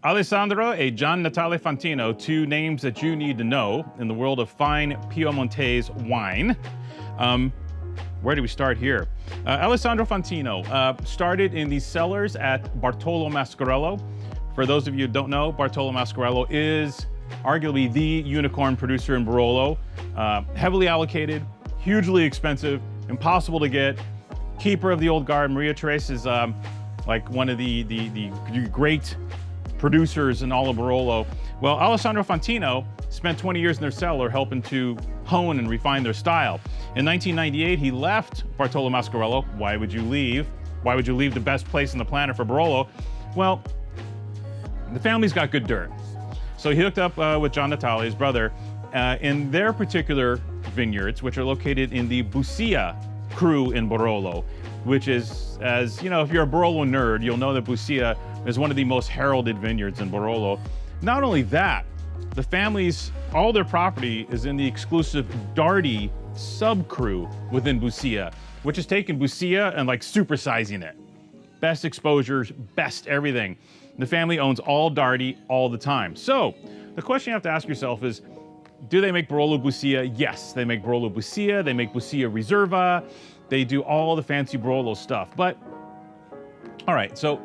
Alessandro e Gian Natale Fantino, two names that you need to know in the world of fine Piemontese wine. Where do we start here? Alessandro Fantino started in the cellars at Bartolo Mascarello. For those of you who don't know, Bartolo Mascarello is arguably the unicorn producer in Barolo. Heavily allocated, hugely expensive, impossible to get. Keeper of the old guard. Maria Teresa is like one of the great producers in all of Barolo. Well, Alessandro Fantino spent 20 years in their cellar helping to hone and refine their style. In 1998, he left Bartolo Mascarello. Why would you leave? Why would you leave the best place on the planet for Barolo? Well, the family's got good dirt. So he hooked up with Gian Natale, his brother, in their particular vineyards, which are located in the Busia crew in Barolo, which is, as you know, if you're a Barolo nerd, you'll know that Busia is one of the most heralded vineyards in Barolo. Not only that, the family's, all their property is in the exclusive Dardi sub-crew within Busia, which has taken Busia and like supersizing it. Best exposures, best everything. The family owns all Dardi all the time. So the question you have to ask yourself is, do they make Barolo Busia? Yes, they make Barolo Busia, they make Busia Reserva, they do all the fancy Barolo stuff. But, all right, so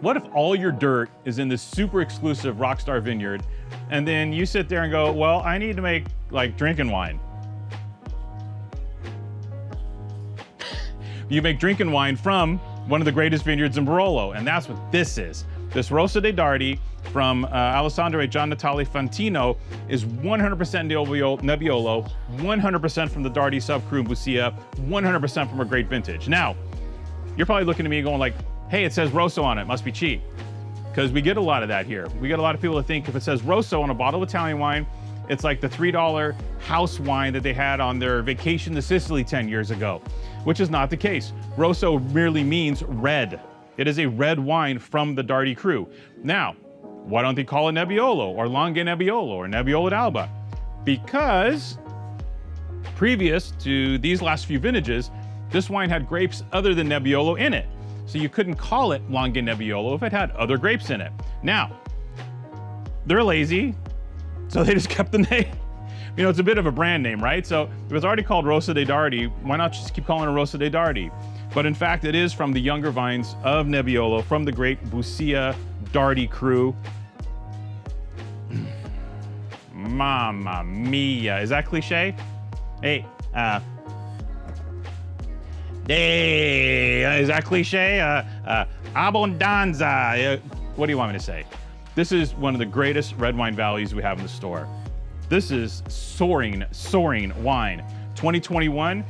what if all your dirt is in this super exclusive Rockstar vineyard, and then you sit there and go, well, I need to make like drinking wine. You make drinking wine from one of the greatest vineyards in Barolo, and that's what this is. This Rosso de Dardi from Alessandro e Gian Natale Fantino is 100% Nebbiolo, 100% from the Dardi sub-crew in Busia, 100% from a great vintage. Now, you're probably looking at me going like, hey, it says Rosso on it, must be cheap. Because we get a lot of that here. We get a lot of people that think if it says Rosso on a bottle of Italian wine, it's like the $3 house wine that they had on their vacation to Sicily 10 years ago, which is not the case. Rosso merely means red. It is a red wine from the Dardi crew. Now, why don't they call it Nebbiolo or Langhe Nebbiolo or Nebbiolo d'Alba? Because previous to these last few vintages, this wine had grapes other than Nebbiolo in it. So you couldn't call it Langhe Nebbiolo if it had other grapes in it. Now, they're lazy, so they just kept the name. You know, it's a bit of a brand name, right? So if it's already called Rosso de Dardi, why not just keep calling it Rosso de Dardi? But in fact, it is from the younger vines of Nebbiolo, from the great Busia Dardi crew. Mamma mia, is that cliche? Hey, is that cliche? Abbondanza. What do you want me to say? This is one of the greatest red wine values we have in the store. This is soaring, soaring wine. 2021,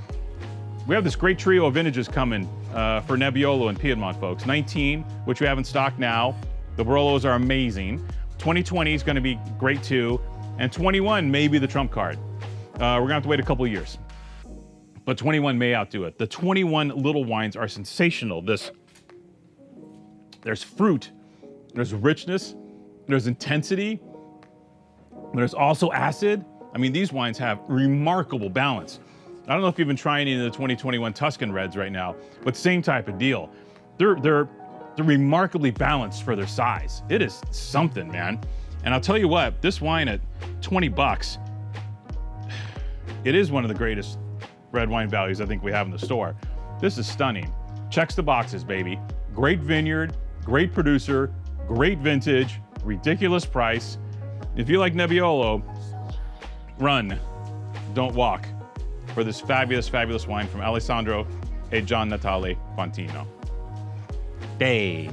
we have this great trio of vintages coming for Nebbiolo and Piedmont, folks. 19, which we have in stock now. The Barolos are amazing. 2020 is going to be great too. And 21 may be the trump card. We're going to have to wait a couple of years. But 21 may outdo it. The 21 little wines are sensational. There's fruit, there's richness, there's intensity, there's also acid. I mean, these wines have remarkable balance. I don't know if you've been trying any of the 2021 Tuscan Reds right now, but same type of deal. They're remarkably balanced for their size. It is something, man. And I'll tell you what, this wine at 20 bucks, it is one of the greatest red wine values I think we have in the store. This is stunning. Checks the boxes, baby. Great vineyard, great producer, great vintage, ridiculous price. If you like Nebbiolo, run, don't walk for this fabulous, fabulous wine from Alessandro e Gian Natale Fantino. Hey.